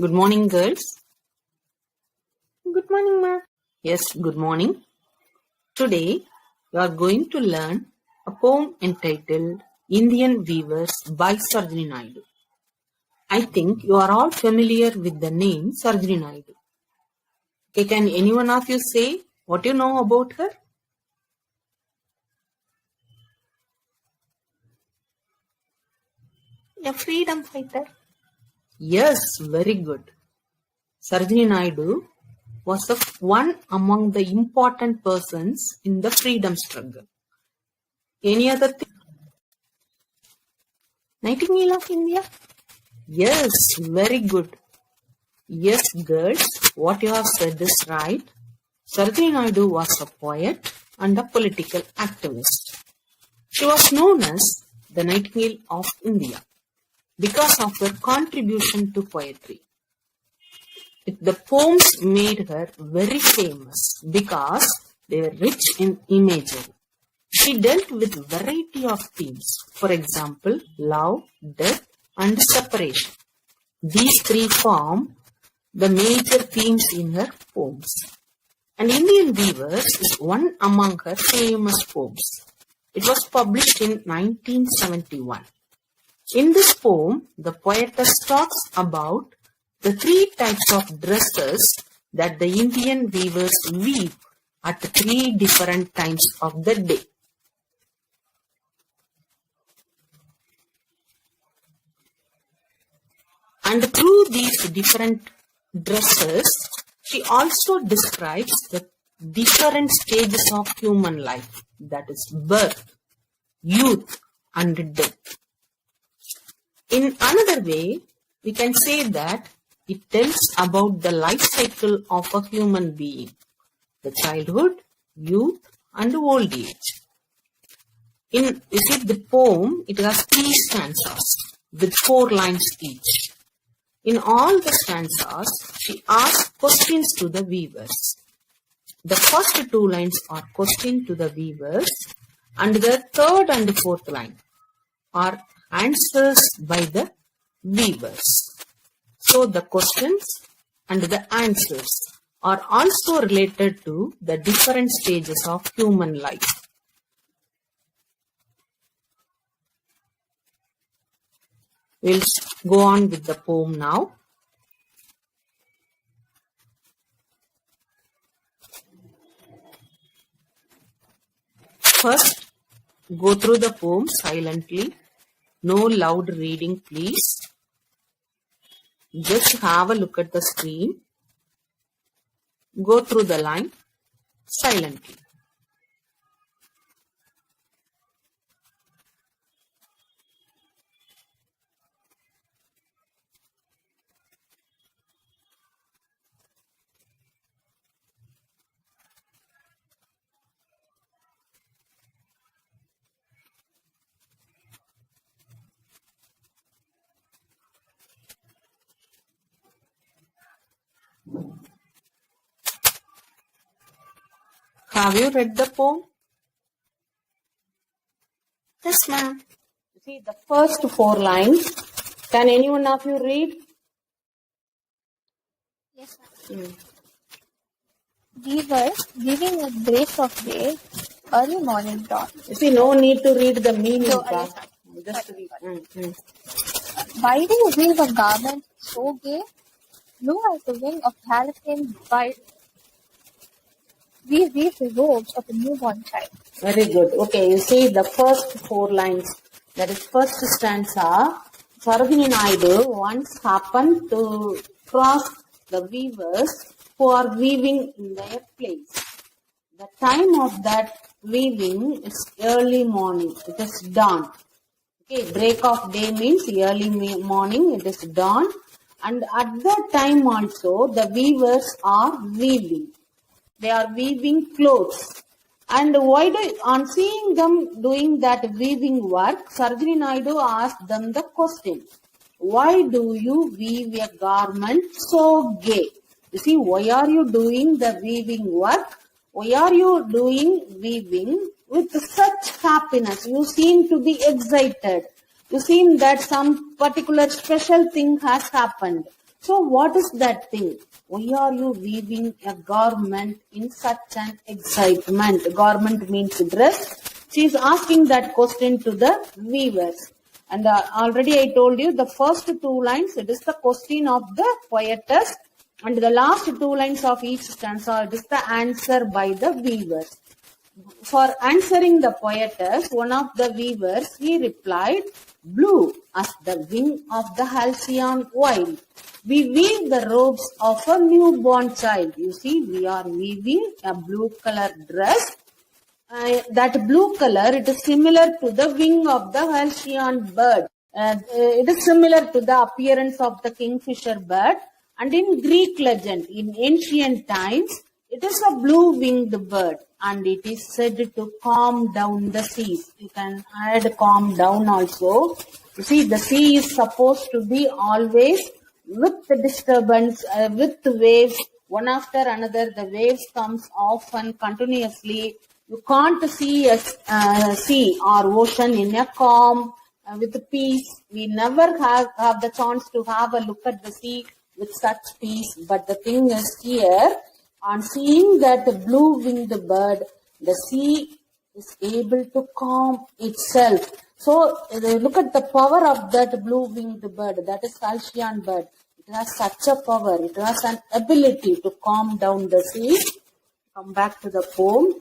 Good morning, girls. Good morning, ma'am. Yes, good morning. Today, you are going to learn a poem entitled Indian Weavers by Sarojini Naidu. I think you are all familiar with the name Sarojini Naidu. Okay, can any one of you say what you know about her? A freedom fighter. Yes, very good. Sarojini Naidu was one among the important persons in the freedom struggle. Any other thing? Nightingale of India. Yes, very good. Yes, girls, what you have said is right. Sarojini Naidu was a poet and a political activist. She was known as the Nightingale of India because of her contribution to poetry. The poems made her very famous because they were rich in imagery. She dealt with a variety of themes, for example, love, death, and separation. These three form the major themes in her poems. And Indian Weavers is one among her famous poems. It was published in 1971. In this poem, the poetess talks about the three types of dresses that the Indian weavers weave at three different times of the day. And through these different dresses, she also describes the different stages of human life, that is birth, youth, and death. In another way, we can say that it tells about the life cycle of a human being, the childhood, youth, and old age. You see the poem, it has 3 stanzas with 4 lines each. In all the stanzas, she asks questions to the weavers. The first 2 lines are questions to the weavers, and the 3rd and 4th line are answers by the weavers. So the questions and the answers are also related to the different stages of human life. We'll go on with the poem now. First, go through the poem silently. No loud reading, please. Just have a look at the screen. Go through the line silently. Have you read the poem? Yes, ma'am. See the first 4 lines. Can any one of you read? Yes, ma'am. Weavers weaving at break of day, early morning dawn. You see, no need to read the meaning. So, just read. Why do you weave a garment so gay, blue as the wing of hurricane bright? We weave the robes of a newborn child. Very good. Okay, you see the first 4 lines. That is first stanza. Sarojini Naidu once happened to cross the weavers who are weaving in their place. The time of that weaving is early morning. It is dawn. Okay, break of day means early morning. It is dawn. And at that time also, the weavers are weaving. They are weaving clothes. And on seeing them doing that weaving work, Sarojini Naidu asked them the question, why do you weave a garment so gay? You see, why are you doing the weaving work? Why are you doing weaving with such happiness? You seem to be excited. You seem that some particular special thing has happened. So what is that thing? Why are you weaving a garment in such an excitement? Garment means dress. She is asking that question to the weavers. And already I told you the first two lines, it is the question of the poetess. And the last two lines of each stanza, it is the answer by the weavers. For answering the poetess, one of the weavers, he replied, blue as the wing of the halcyon wild. We weave the robes of a newborn child. You see, we are weaving a blue color dress. That blue color, it is similar to the wing of the halcyon bird. It is similar to the appearance of the kingfisher bird. And in Greek legend, in ancient times, it is a blue-winged bird and it is said to calm down the seas. You can add calm down also. You see, the sea is supposed to be always with the disturbance, with the waves, one after another. The waves comes often continuously. You can't see a sea or ocean in a calm, with peace. We never have the chance to have a look at the sea with such peace. But the thing is here, on seeing that blue-winged bird, the sea is able to calm itself. So look at the power of that blue-winged bird, that is halcyon bird. It has such a power, it has an ability to calm down the sea. Come back to the poem.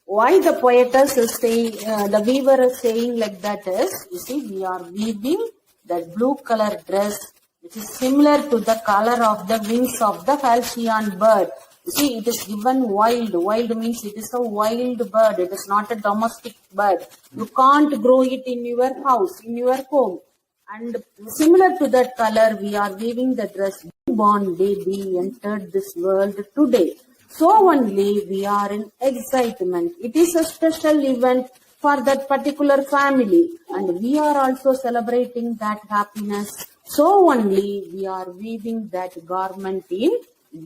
Why the poetess is saying, the weaver is saying like that is, you see, we are weaving that blue color dress, which is similar to the color of the wings of the halcyon bird. You see, it is given wild. Wild means it is a wild bird. It is not a domestic bird. You can't grow it in your house, in your home. And similar to that color, we are weaving the dress. Born baby entered this world today. So only we are in excitement. It is a special event for that particular family. And we are also celebrating that happiness. So only we are weaving that garment in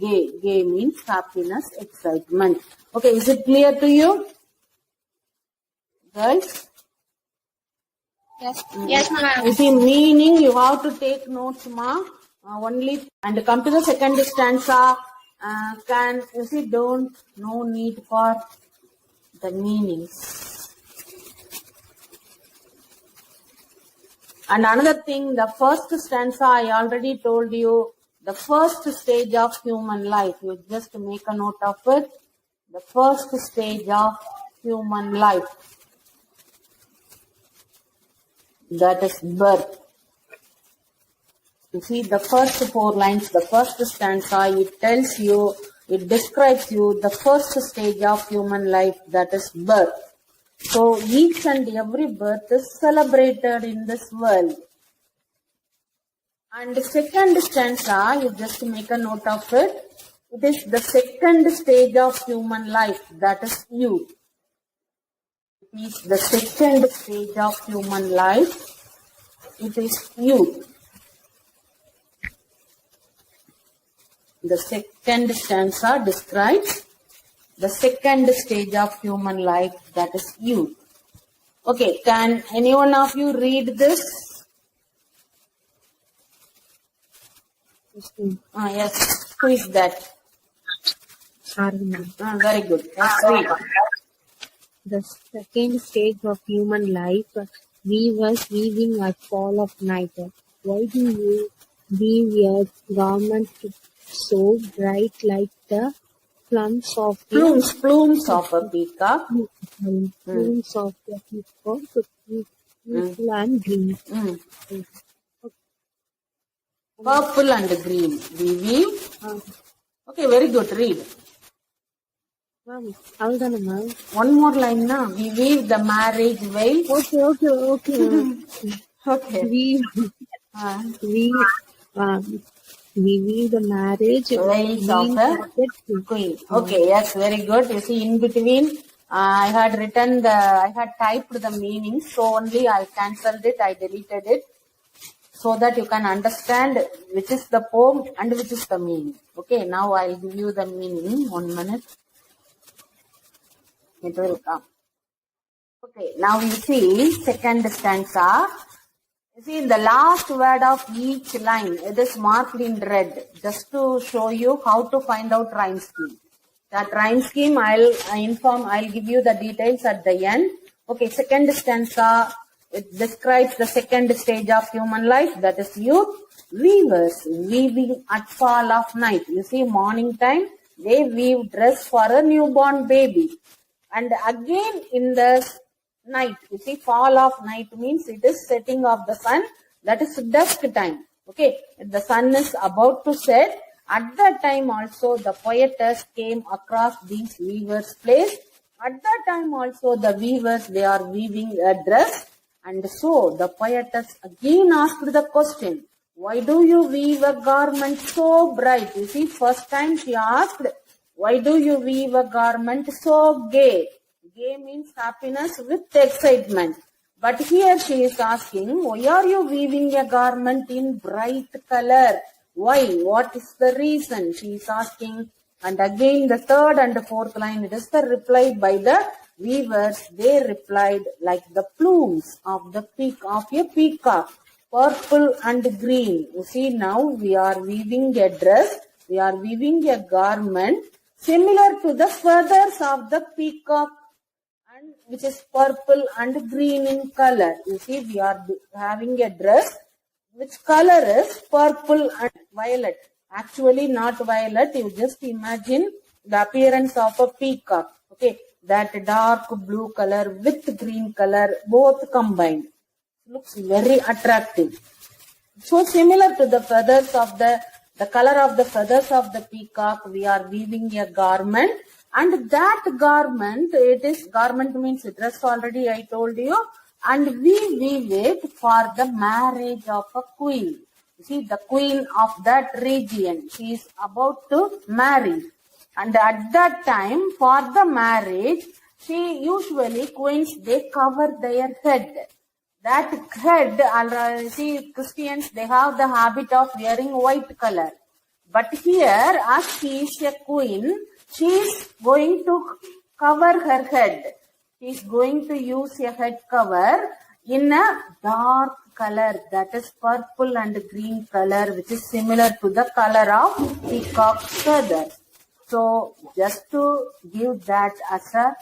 gay. Gay means happiness, excitement. Okay, is it clear to you? Girls? Yes. Yes, ma'am. You see, meaning you have to take notes, ma. Only and come to the second stanza. You see, no need for the meanings. And another thing, the first stanza, I already told you, the first stage of human life. You just make a note of it. The first stage of human life. That is birth. You see, the first four lines, the first stanza, it tells you, it describes you the first stage of human life, that is birth. So each and every birth is celebrated in this world. And the second stanza, you just make a note of it. It is the second stage of human life, that is youth. It is the second stage of human life. It is youth. The second stanza describes the second stage of human life, that is youth. Okay, can any one of you read this? Yes. Who is that? Sorry, ma'am. Very good. Let's read. The second stage of human life, weavers weaving at fall of night. Why do you weave your garment so bright like the plumes of a peacock? Plumes of the peacock, purple and green. Purple and green. We weave. Okay, very good. Read. Ma'am, hold on, ma'am. One more line now. We weave the marriage veil. Okay. Okay. We weave the marriage veils of a queen. Okay, yes, very good. You see, in between, I had typed the meaning, so only I cancelled it, I deleted it, so that you can understand which is the poem and which is the meaning. Okay, now I'll give you the meaning. 1 minute. It will come. Okay, now you see, second stanza. You see, in the last word of each line, it is marked in red, just to show you how to find out rhyme scheme. That rhyme scheme, I'll give you the details at the end. Okay, second stanza, it describes the second stage of human life, that is youth. Weavers, weaving at fall of night. You see, morning time, they weave dress for a newborn baby. And again in the night, you see, fall of night means it is setting of the sun, that is dusk time. Okay, the sun is about to set. At that time also the poetess came across these weavers' place. At that time also the weavers, they are weaving a dress. And so the poetess again asked the question, why do you weave a garment so bright? You see, first time she asked, why do you weave a garment so gay? Gay means happiness with excitement. But here she is asking, why are you weaving a garment in bright color? Why? What is the reason? She is asking. And again the third and the fourth line, it is the reply by the weavers. They replied like the plumes of the of a peacock, purple and green. You see, now we are weaving a dress, we are weaving a garment similar to the feathers of the peacock, and which is purple and green in color. You see, we are having a dress which color is purple and violet. Actually not violet, you just imagine the appearance of a peacock. Okay, that dark blue color with green color, both combined. Looks very attractive. So similar to the feathers of the color of the feathers of the peacock, we are weaving a garment. And that garment, garment means dress already I told you. And we weave it for the marriage of a queen. You see, the queen of that region, she is about to marry. And at that time, for the marriage, queens, they cover their head. That head, see, Christians, they have the habit of wearing white color. But here, as she is a queen, she is going to cover her head. She is going to use a head cover in a dark color, that is purple and green color, which is similar to the color of peacock's feathers. So, just to give that as a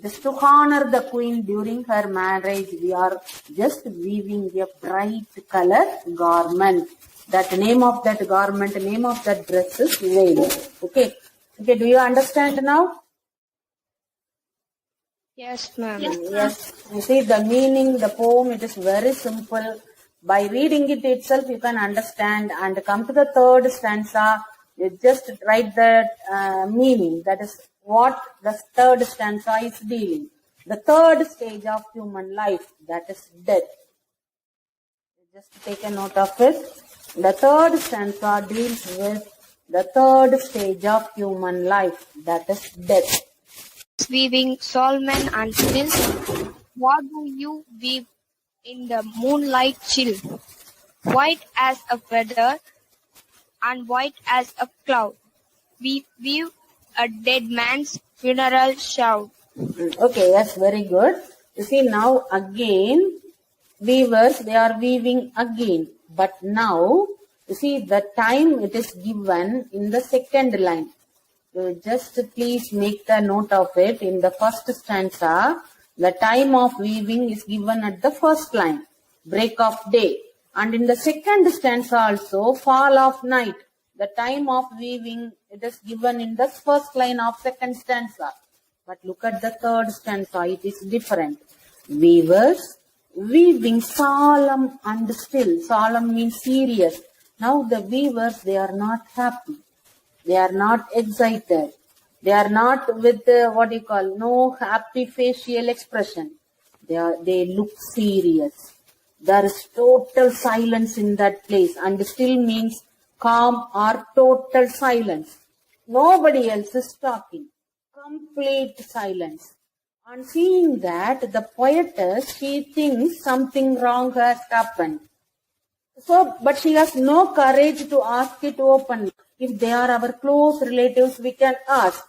just to honor the queen during her marriage, we are just weaving a bright color garment. That name of that garment, name of that dress is veil. Okay. Okay, do you understand now? Yes, ma'am. Yes. You see, the meaning, the poem, it is very simple. By reading it itself, you can understand. And come to the third stanza, you just write the meaning. That is what the third stanza is dealing. The third stage of human life, that is death. Just take a note of it. The third stanza deals with the third stage of human life, that is death. Weaving Solomon and Smith. What do you weave in the moonlight chill? White as a feather and white as a cloud. We weave a dead man's funeral shout. Okay, yes, very good. You see, now again, weavers, they are weaving again. But now, you see, the time it is given in the second line. Just please make the note of it. In the first stanza, the time of weaving is given at the first line, break of day. And in the second stanza also, fall of night. The time of weaving, it is given in the first line of second stanza. But look at the third stanza, it is different. Weavers, weaving solemn and still. Solemn means serious. Now the weavers, they are not happy. They are not excited. They are not with no happy facial expression. They look serious. There is total silence in that place, and still means calm or total silence. Nobody else is talking. Complete silence. On seeing that, the poetess, she thinks something wrong has happened. So, but she has no courage to ask it openly. If they are our close relatives, we can ask.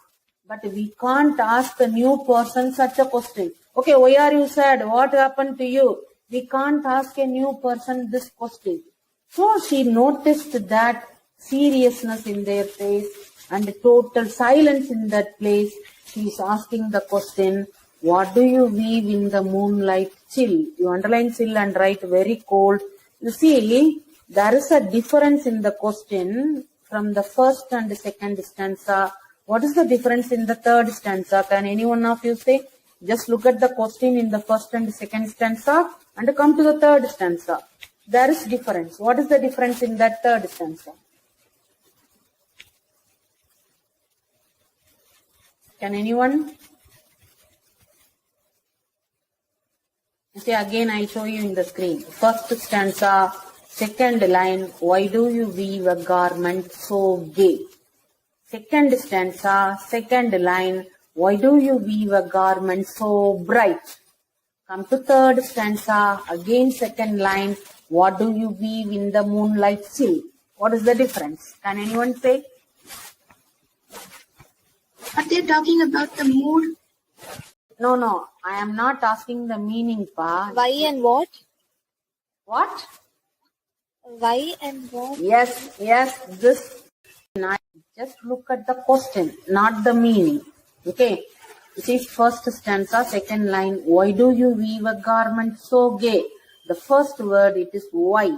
But we can't ask a new person such a question. Okay, why are you sad? What happened to you? We can't ask a new person this question. So she noticed that seriousness in their face and total silence in that place. She is asking the question, what do you weave in the moonlight chill? You underline chill and write very cold. You see, there is a difference in the question from the first and second stanza. What is the difference in the third stanza? Can any one of you say? Just look at the question in the first and second stanza and come to the third stanza. There is difference. What is the difference in that third stanza? Can anyone? See, again I'll show you in the screen. First stanza, second line, why do you weave a garment so gay? Second stanza, second line, why do you weave a garment so bright? Come to third stanza, again second line, what do you weave in the moonlight chill? What is the difference? Can anyone say? Are they talking about the moon? No, I am not asking the meaning, Pa. Why and what? What? Why and what? Yes, this. Just look at the question, not the meaning. Okay. This is first stanza, second line. Why do you weave a garment so gay? The first word, it is why.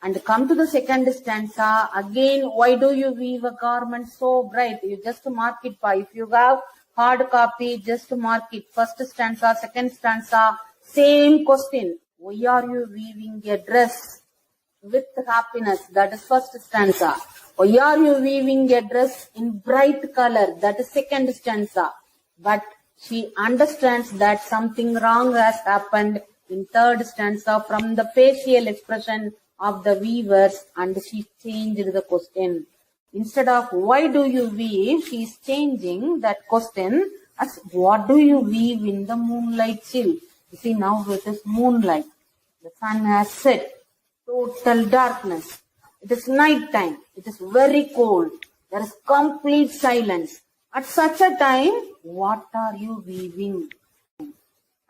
And come to the second stanza, again, why do you weave a garment so bright? You just mark it, Pa. If you have hard copy, just mark it. First stanza, second stanza, same question. Why are you weaving a dress with happiness? That is first stanza. Why are you weaving a dress in bright color? That is second stanza. But she understands that something wrong has happened in third stanza from the facial expression of the weavers, and she changed the question. Instead of why do you weave, she is changing that question as what do you weave in the moonlight chill? You see, now it is moonlight. The sun has set. Total darkness. It is night time. It is very cold. There is complete silence. At such a time, what are you weaving?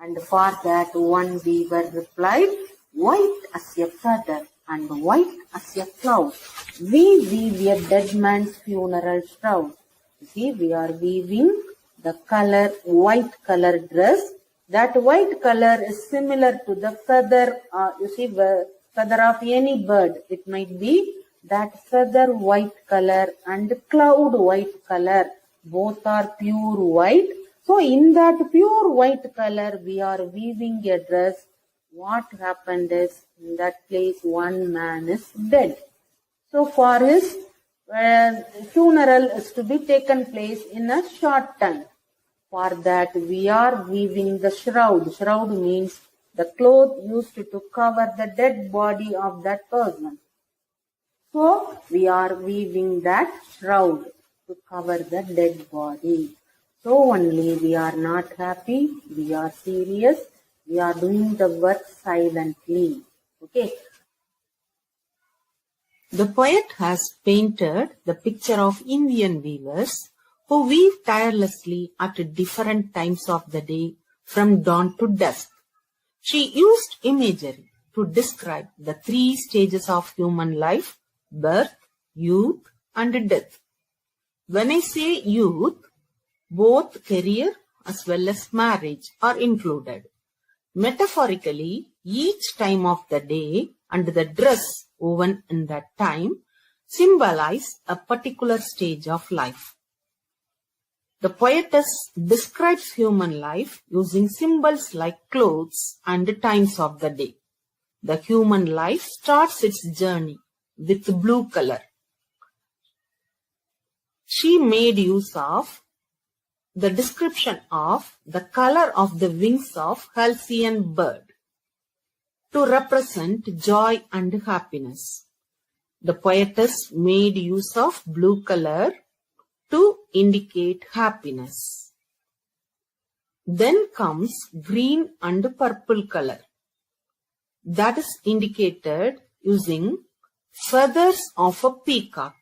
And for that, one weaver replied, white as a feather and white as a cloud. We weave a dead man's funeral shroud. You see, we are weaving the color, white color dress. That white color is similar to the feather, you see, the feather of any bird. It might be that feather white color and cloud white color. Both are pure white. So in that pure white color, we are weaving a dress. What happened is, in that place, one man is dead. So for his funeral is to be taken place in a short time. For that, we are weaving the shroud. Shroud means the cloth used to cover the dead body of that person. So we are weaving that shroud to cover the dead body. So only we are not happy, we are serious, we are doing the work silently. Okay. The poet has painted the picture of Indian weavers who weave tirelessly at different times of the day from dawn to dusk. She used imagery to describe the three stages of human life: birth, youth, and death. When I say youth, both career as well as marriage are included. Metaphorically, each time of the day and the dress woven in that time symbolize a particular stage of life. The poetess describes human life using symbols like clothes and times of the day. The human life starts its journey with blue color. She made use of the description of the color of the wings of halcyon bird to represent joy and happiness. The poetess made use of blue color to indicate happiness. Then comes green and purple color. That is indicated using feathers of a peacock,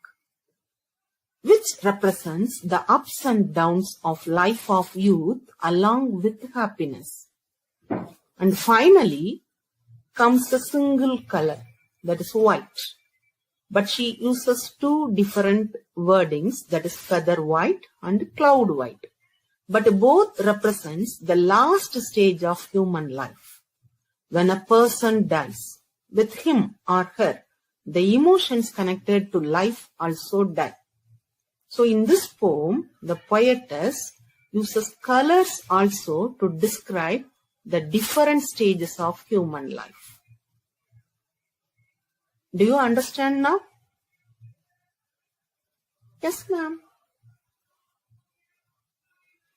which represents the ups and downs of life of youth along with happiness. And finally, comes a single color, that is white. But she uses two different wordings, that is feather white and cloud white. But both represents the last stage of human life. When a person dies, with him or her, the emotions connected to life also die. So in this poem, the poetess uses colors also to describe the different stages of human life. Do you understand now? Yes, ma'am.